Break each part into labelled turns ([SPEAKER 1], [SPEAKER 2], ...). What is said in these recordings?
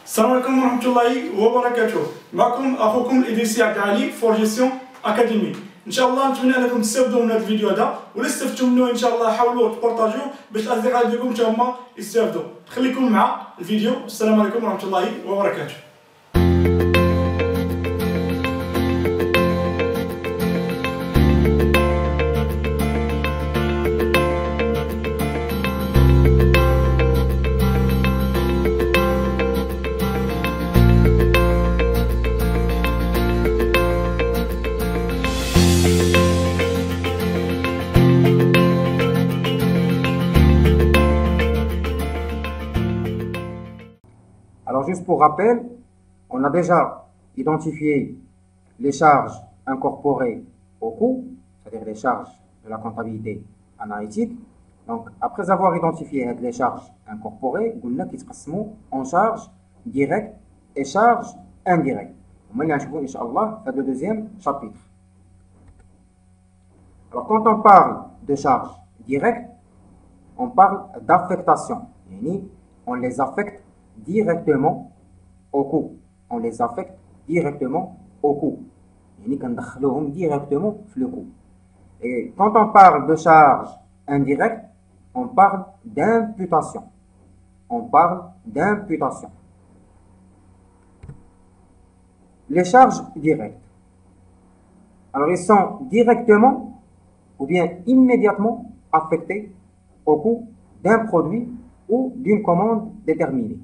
[SPEAKER 1] السلام عليكم ورحمة الله وبركاته. معكم أخوكم إدريس عبد العالي فور جيستيون أكاديمي. إن شاء الله نتمنى أنكم تستافدوا من هذا الفيديو هذا، ولا استفدتوا منه إن شاء الله حاولوا تبارطاجيوه باش الأصدقاء ديالكم حتى هما يستافدوا. خليكم مع الفيديو. السلام عليكم ورحمة الله وبركاته.
[SPEAKER 2] Alors juste pour rappel, on a déjà identifié les charges incorporées au coût, c'est-à-dire les charges de la comptabilité analytique. Donc après avoir identifié les charges incorporées, on a qui se en charges directes et charges indirectes. On va voir Inch'Allah dans le deuxième chapitre. Alors quand on parle de charges directes, on parle d'affectation. On les affecte directement au coût. On les affecte directement au coût. Directement le coût. Et quand on parle de charges indirectes, on parle d'imputation. On parle d'imputation. Les charges directes. Alors, ils sont directement ou bien immédiatement affectés au coût d'un produit ou d'une commande déterminée,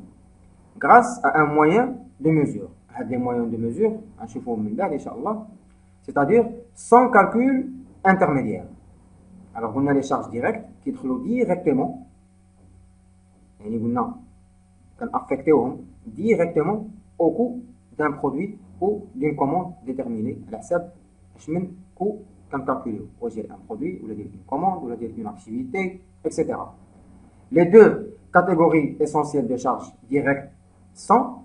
[SPEAKER 2] grâce à un moyen de mesure. Les moyens de mesure, c'est-à-dire sans calcul intermédiaire. Alors, on a les charges directes qui sont directement, affectées directement au coût d'un produit ou d'une commande déterminée. Le coût qu'on calcule, un produit, ou une commande, ou une activité, etc. Les deux catégories essentielles de charges directes sont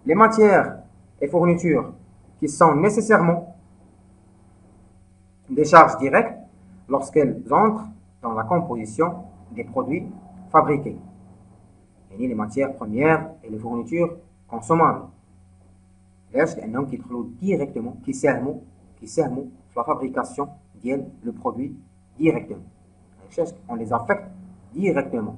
[SPEAKER 2] les matières et fournitures qui sont nécessairement des charges directes lorsqu'elles entrent dans la composition des produits fabriqués. Et les matières premières et les fournitures consommables. Qui sont directement, qui servent la fabrication du produit directement. On les affecte directement.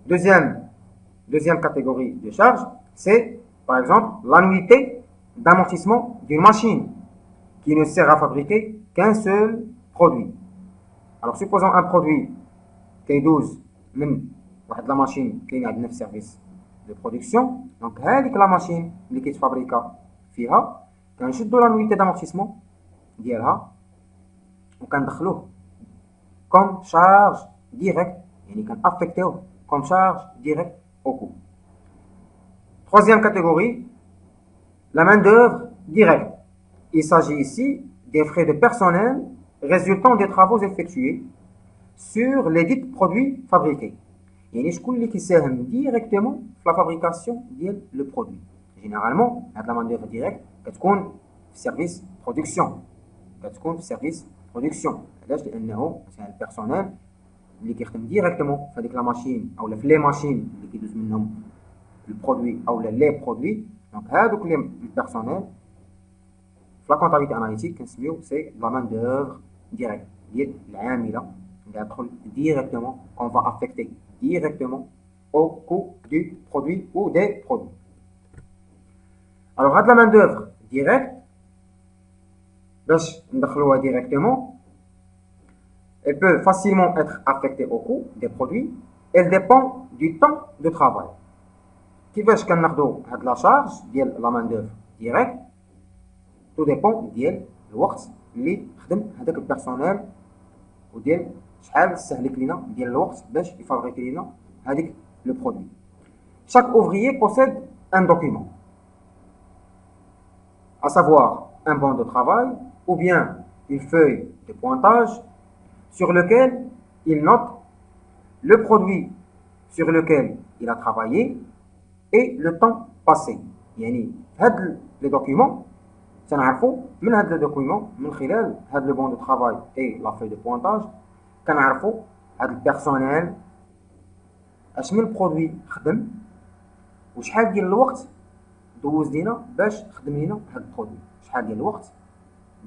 [SPEAKER 2] Deuxième catégorie de charges, c'est par exemple l'annuité d'amortissement d'une machine qui ne sert à fabriquer qu'un seul produit. Alors supposons un produit qui est 12 la machine qui a 9 services de production. Donc la machine qui se fabrique فيها كنشدو l'annuité d'amortissement ديالها وكندخلوه comme charge directe, كنأفكتوه comme charge directe au coût. Troisième catégorie, la main-d'œuvre directe. Il s'agit ici des frais de personnel résultant des travaux effectués sur les dits produits fabriqués. يعني شكون اللي كيساهم directement في la fabrication ديال le produit. Généralement, la main-d'œuvre directe كتكون في service production. علاش؟ لأنه c'est un personnel اللي كيخدم ديريكتومون في هذيك لا ماشين او في لي ماشين اللي كيدوز منهم البرودوي او لي برودوي. دونك هادوك لي البيرسونيل في لا كونتابيلتي اناليتيك كنسميو سي لا مان دوفر ديريكت ديال العامله اللي غتدخل ديريكتومون كون فا افيكتي ديريكتومون او كو دو برودوي او دي برودوي. الوغ هاد لا مان دوفر ديريكت باش ندخلوها ديريكتومون elle peut facilement être affectée au coût des produits. Elle dépend du temps de travail. كيفاش كناخدو هاد لا شارج ديال لا مان دوفر ديريكت؟ تو ديبون ديال الوقت اللي خدم هذاك البيرسونيل وديال شحال استهلك لينا ديال الوقت باش يفابريكي لينا هذيك لو برودوي. Chaque ouvrier possède un document, à savoir un bon de travail ou bien une feuille de pointage sur lequel il note le produit sur lequel il a travaillé et le temps passé. يعني هاد les documents تنعرفوا من هاد le document من خلال هاد le bon de travail et la feuille de pointage كنعرفوا هاد البيرسونيل اش من برودوي خدم وشحال ديال الوقت دوز لينا باش خدم لينا هاد البرودوي، شحال ديال الوقت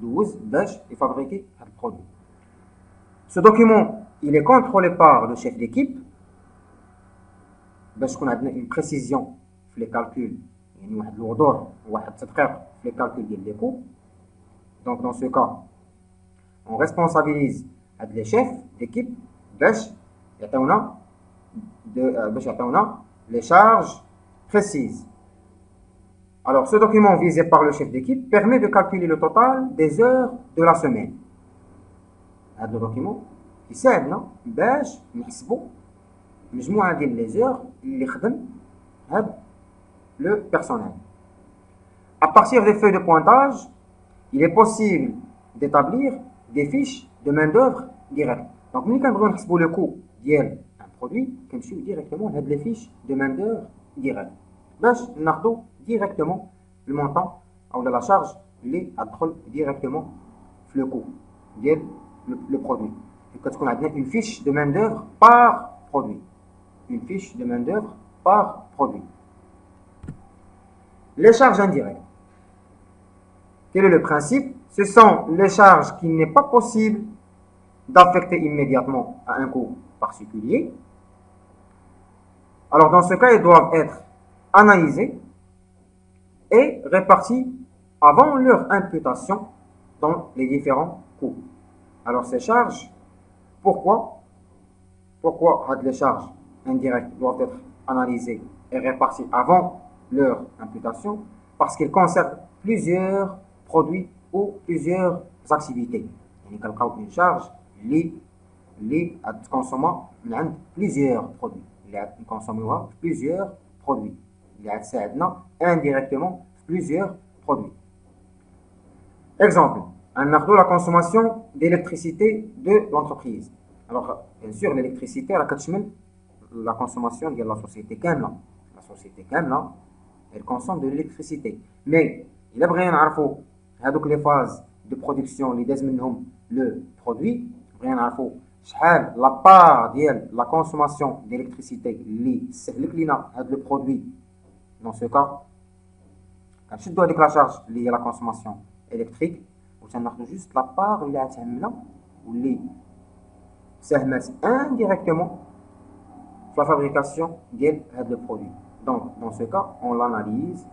[SPEAKER 2] دوز باش يفابريكي هاد البرودوي. Ce document il est contrôlé par le chef d'équipe باش تكون عندنا une précision في les calculs، يعني واحد الوضوح وواحد التدقيق في les calculs ديال لي coûts. Donc dans ce cas on responsabilise هاد les chefs d'équipe باش يعطيونا les charges précises. Alors ce document visé par le chef d'équipe permet de calculer le total des heures de la semaine. هذا الدوكيمون يساعدنا باش نحسبوا مجموعة ديال لي زور اللي خدم هاد لو بيرسونيل. À partir des feuilles de pointage, il est possible d'établir des fiches de main-d'œuvre directe. Donc ملي كنبغيو نحسبوا لو كو ديال ان برودوي كنمشيو ديريكتومون لهاد لي فيش دو main-d'œuvre directe باش ناخدو ديريكتومون المونطون او لا شارج اللي غتدخل ديريكتومون في لو كو ديال le produit. Et quand on a une fiche de main-d'œuvre par produit. Une fiche de main-d'œuvre par produit. Les charges indirectes. Quel est le principe? Ce sont les charges qu'il n'est pas possible d'affecter immédiatement à un coût particulier. Alors dans ce cas, ils doivent être analysés et répartis avant leur imputation dans les différents coûts. Alors ces charges, pourquoi les charges indirectes doivent être analysées et réparties avant leur imputation? Parce qu'ils concernent plusieurs produits ou plusieurs activités. يعني كنلقاو une charge اللي غتكونسومها من عند plusieurs produits، اللي غنكونسوميوها في plusieurs produits، اللي غتساعدنا indirectement في plusieurs produits. Exemple. La consommation d'électricité de l'entreprise. Alors, bien sûr, l'électricité, la consommation de la société كاملة. La société كاملة, elle consomme de l'électricité. Mais, il a besoin de savoir les phases de production, les منهم le produit. بغينا نعرفوا شحال la part ديال la consommation d'électricité اللي سهلك لينا هذا le produit. Dans ce cas, كنشدوا هذيك la charge اللي هي la consommation électrique. وتناخدو جوست لابار اللي غتهمنا واللي ساهمت indirectement في لا فابريكاسيون ديال هاد لو برودوي. دونك دون سو كا اون لاناليز،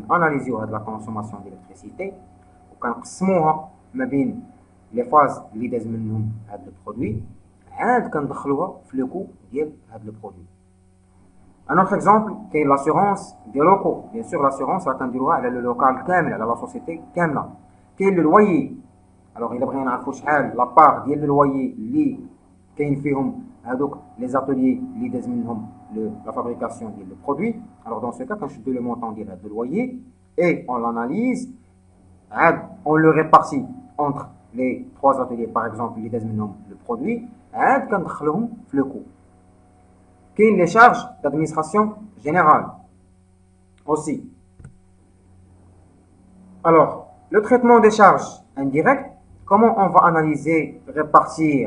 [SPEAKER 2] كناناليزيو هاد لا كونسوماسيون ديالكتريسيتي وكنقسموها ما بين لي فاز اللي داز منهم هاد لو برودوي، عاد كندخلوها في لو كو ديال هاد لو برودوي. ان اوتر اكزومبل كاين لاسيغونس دي لوكو. بيان سور لاسيغونس راه كنديروها على لو لوكال كامل، على لا سوسيتي كامله. كاين لويي. الوغ الا بغينا نعرفوا شحال لابار ديال الويي اللي كاين فيهم هادوك لي زاتوليي اللي داز منهم لا فابريكاسيون ديال لو برودوي. الوغ دون سو كا كنشدو لو مونطون ديال هاد الويي اي اون لاناليز، عاد اون لو ريبارتي اونتر لي 3 زاتوليي باغ اكزومبل اللي داز منهم لو برودوي، عاد كندخلوهم في لو كو. كاين لي شارج d'administration générale aussi. Alors le traitement des charges indirectes, comment on va analyser, répartir,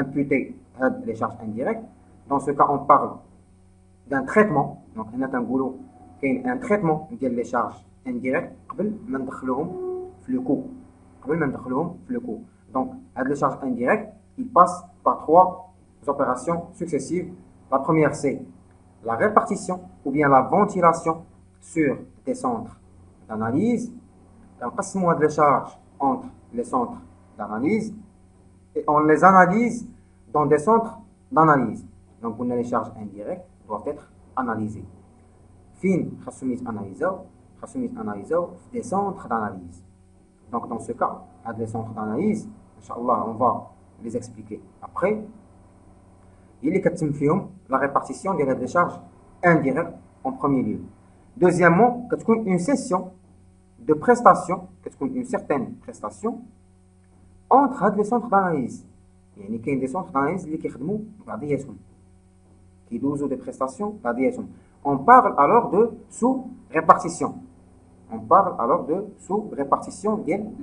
[SPEAKER 2] imputer les charges indirectes? Dans ce cas, on parle d'un traitement. Donc, on a un traitement des charges indirectes قبل ما ندخلوهم في le coût. Donc, les charges indirectes, ils passent par 3 opérations successives. La première, c'est la répartition ou bien la ventilation sur des centres d'analyse. On les charges entre les centres d'analyse et on les analyse dans des centres d'analyse. Donc, les charges indirectes doivent être analysées. Fin, analysées des centres d'analyse. Donc, dans ce cas, les centres d'analyse, Inch'Allah, on va les expliquer après. Il est question la répartition des charges indirectes en premier lieu. Deuxièmement, une session de prestation, une certaine prestation entre les centres d'analyse. Il y a des centres d'analyse qui font des prestations. On parle alors de sous-répartition.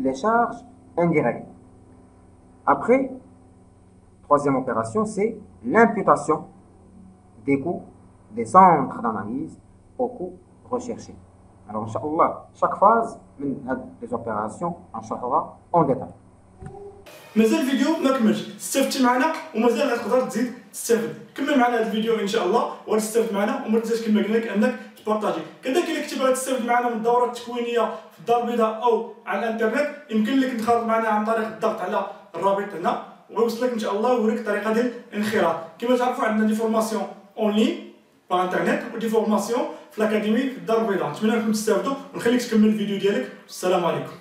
[SPEAKER 2] Des charges indirectes. Après, troisième opération, c'est l'imputation des coûts des centres d'analyse au coût recherché. Alors, Inch'Allah, chaque phase des opérations, Inch'Allah, en détail.
[SPEAKER 1] مازال الفيديو ما كملش، استفدتي معنا ومازال غتقدر تزيد تستافد. كمل معنا هذا الفيديو ان شاء الله وغتستافد معنا، وما تنساش كما قلنا لك انك تبارطاجي. كذلك الا كنتي باغي تستافد معنا من الدورات التكوينيه في الدار البيضاء او على الانترنت، يمكن لك تنخرط معنا عن طريق الضغط على الرابط هنا ويوصلك ان شاء الله ويوريك الطريقه ديال الانخراط. كما تعرفوا عندنا دي فورماسيون اون لين باغ انترنت ودي فورماسيون في الاكاديمي في الدار البيضاء. نتمنى انكم تستافدوا ونخليك تكمل الفيديو ديالك. السلام عليكم.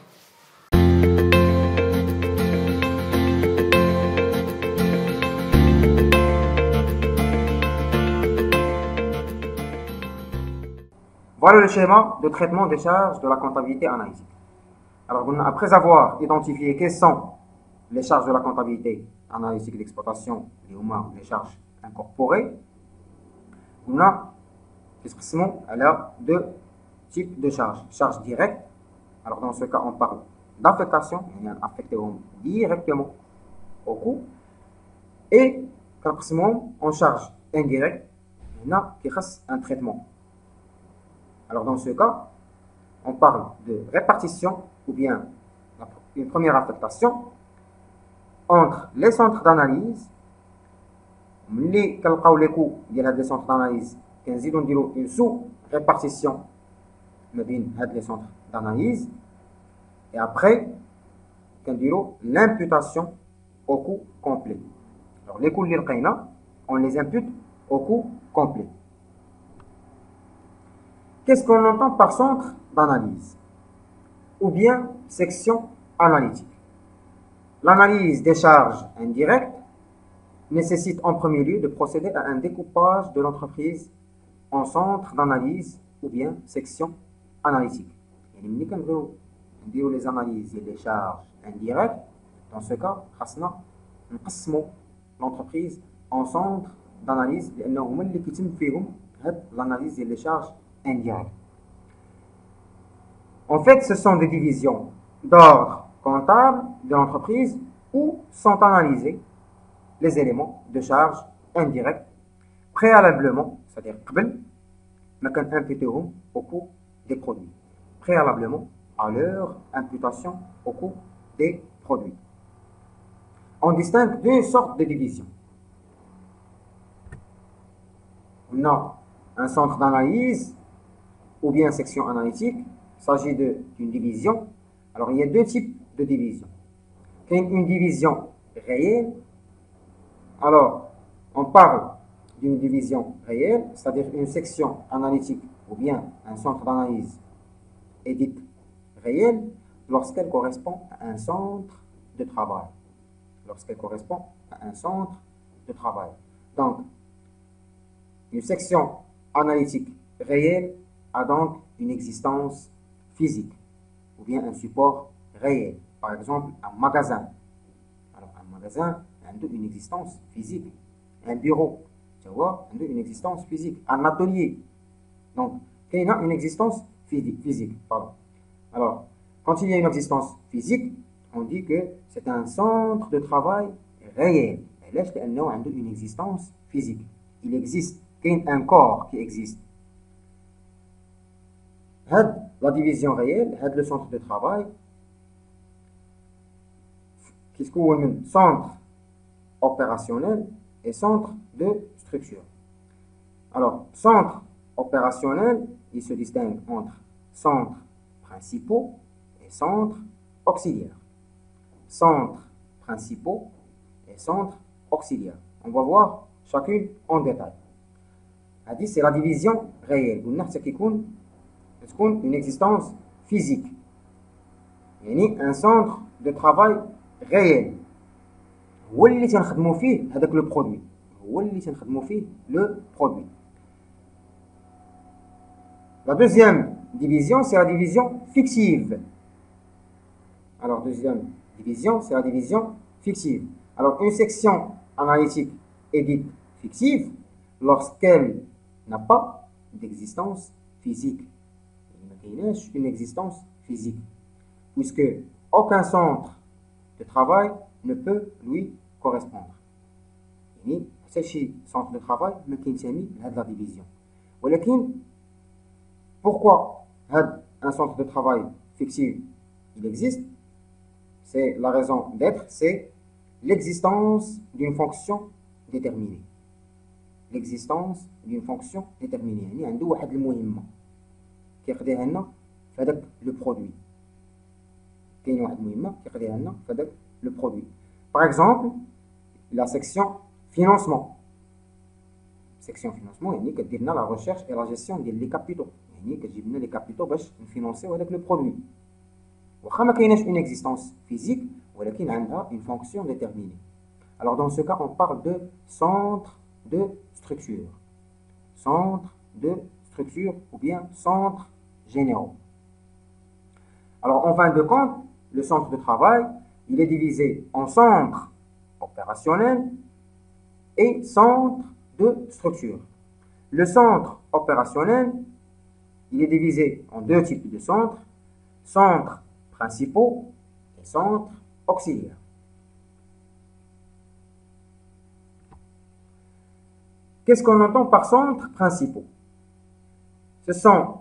[SPEAKER 2] Voilà le schéma de traitement des charges de la comptabilité analytique. Alors, après avoir identifié quelles sont les charges de la comptabilité analytique d'exploitation, les charges incorporées, on a deux types de charges. Charges directes, alors dans ce cas, on parle d'affectation, on a affecté directement au coût, et en charge indirecte, on a qui reste un traitement. Alors dans ce cas, on parle de répartition ou bien une première affectation entre les centres d'analyse. Les coûts des centres d'analyse, une sous-répartition des centres d'analyse. Et après, l'imputation au coût complet. Alors les coûts on les impute au coût complet. Qu'est-ce qu'on entend par centre d'analyse ou bien section analytique? L'analyse des charges indirectes nécessite en premier lieu de procéder à un découpage de l'entreprise en centre d'analyse ou bien section analytique. Les analyses et les charges indirectes, dans ce cas, nous l'entreprise en centre d'analyse, l'analyse et les charges indirectes. En fait, ce sont des divisions d'ordre comptable de l'entreprise où sont analysés les éléments de charge indirecte préalablement, c'est-à-dire au coût des produits, préalablement à leur imputation au coût des produits. On distingue deux sortes de divisions. On a un centre d'analyse ou bien section analytique. Il s'agit d'une division. Alors, il y a deux types de divisions. Une division réelle. Alors, on parle d'une division réelle, c'est-à-dire une section analytique ou bien un centre d'analyse est dite réelle lorsqu'elle correspond à un centre de travail. Lorsqu'elle correspond à un centre de travail. Donc, une section analytique réelle a donc une existence physique ou bien un support réel. Par exemple, un magasin. Alors, un magasin a une existence physique. Un bureau, tu vois, a une existence physique. Un atelier. Donc, il y a une existence physique. Pardon. Alors, quand il y a une existence physique, on dit que c'est un centre de travail réel. Et là, il y a une existence physique. Il existe. Il y a un corps qui existe. La division réelle, le centre de travail, qui se centre opérationnel et centre de structure. Alors, centre opérationnel, il se distingue entre centres principaux et centres auxiliaires. Centres principaux et centres auxiliaires. On va voir chacune en détail. C'est la division réelle. Une existence physique. Un centre de travail réel. هو اللي تنخدموا فيه هذاك لو برودوي. هو اللي تنخدموا فيه le produit. La deuxième division, c'est la division fictive. Alors, deuxième division, c'est la division fictive. Alors, une section analytique est dite fictive lorsqu'elle n'a pas d'existence physique. Une existence physique. Puisque aucun centre de travail ne peut lui correspondre. C'est chez centre de travail, mais qui est mis à la division. ولكن pourquoi un centre de travail fictif il existe? C'est la raison d'être, c'est l'existence d'une fonction déterminée. L'existence d'une fonction déterminée. يعني عنده واحد المهمة كيقضيها لنا في هذاك لو برودوي. كاين واحد المهمة كيقضيها لنا في هذاك لو برودوي. Par exemple, la section financement. Section financement يعني كدير لنا la recherche et la gestion ديال لي كابيتو. يعني كتجيب لنا لي كابيتو باش نفينونسيو هذاك لو برودوي. واخا ما كايناش une existence physique ولكن عندها une fonction déterminée. Alors dans ce cas, on parle de centre de structure. Centre de structure ou bien centre généraux. Alors en fin de compte, le centre de travail, il est divisé en centre opérationnel et centre de structure. Le centre opérationnel, il est divisé en deux types de centres, centres principaux et centres auxiliaires. Qu'est-ce qu'on entend par centres principaux? Ce sont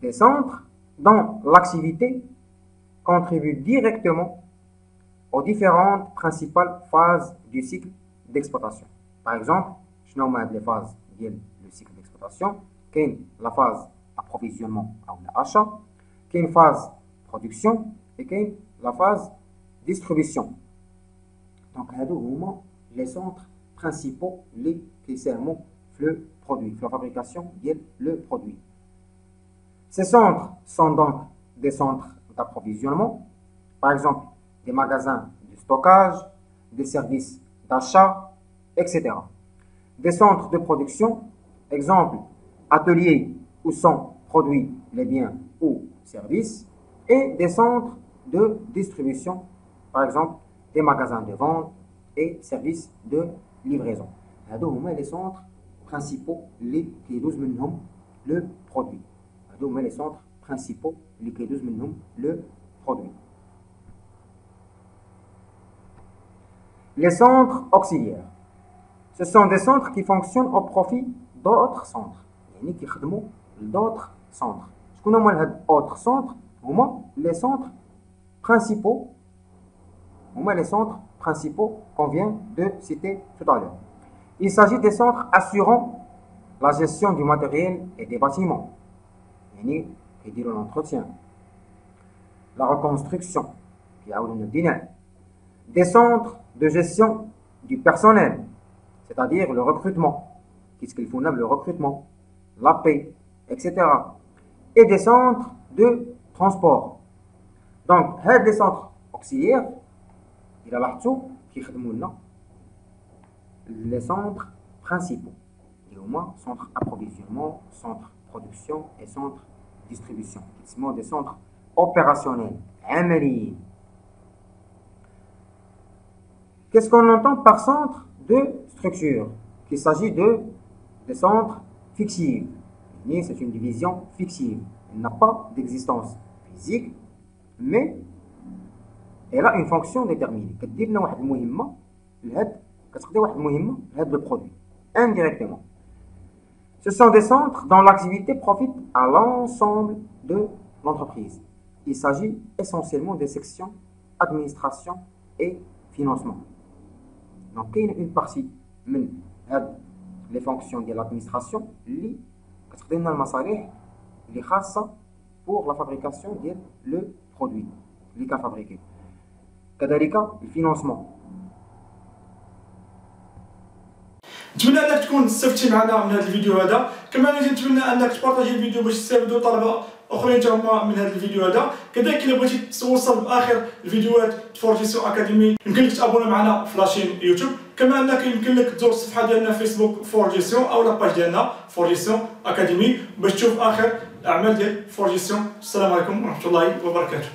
[SPEAKER 2] des centres dont l'activité contribue directement aux différentes principales phases du cycle d'exploitation. Par exemple, je nomme les phases du cycle d'exploitation. Il y a la phase approvisionnement ou l'achat, il y a une phase production et il y a la phase distribution. Donc, ce sont les centres principaux qui servent le produit, la fabrication du produit. Ces centres sont donc des centres d'approvisionnement, par exemple des magasins de stockage, des services d'achat, etc. Des centres de production, exemple ateliers où sont produits les biens ou services, et des centres de distribution, par exemple des magasins de vente et services de livraison. هادو هما les centres principaux اللي كيدوز منهم le produit. هادو هما les centres principaux اللي كيدوز منهم le produit. Les centres auxiliaires. Ce sont des centres qui fonctionnent au profit d'autres centres. يعني كيخدموا d'autres centres. شكون هما هاد autres centres؟ هما les centres principaux. هما les centres principaux qu'on vient de citer tout à l'heure. Il s'agit des centres assurant la gestion du matériel et des bâtiments. يعني كيديروا l'entretien, la reconstruction, des centres de gestion du personnel, c'est-à-dire le recrutement, qu'est-ce qu'il faut le recrutement, la paie, etc. Et des centres de transport. Donc, des centres auxiliaires, il a l'article qui est les centres principaux. Et au moins, centre approvisionnement, centre production et centre distribution. Ce sont des centres opérationnels, américains. Qu'est-ce qu'on entend par centre de structure? Il s'agit des centres fictifs. C'est une division fictive. Elle n'a pas d'existence physique, mais elle a une fonction déterminée. Le produit indirectement. Ce sont des centres dont l'activité profite à l'ensemble de l'entreprise. Il s'agit essentiellement des sections administration et financement. Donc, il y a une partie les fonctions de l'administration qui sont pour la fabrication du produit qui est fabriqué. Le financement.
[SPEAKER 1] نتمنى انك تكون استفدتي معنا من هذا الفيديو هذا، كما نتمنى انك تبارطاجي الفيديو باش يستافدوا طلبه اخرين حتى هما من هذا الفيديو هذا. كذلك الا بغيتي توصل باخر الفيديوهات فورجيسيون اكاديمي يمكن لك تابونا معنا في لاشين يوتيوب، كما انك يمكن لك تزور الصفحه ديالنا فيسبوك فورجيسيون او لاباج ديالنا فورجيسيون اكاديمي باش تشوف اخر الاعمال ديال فورجيسيون. السلام عليكم ورحمه الله وبركاته.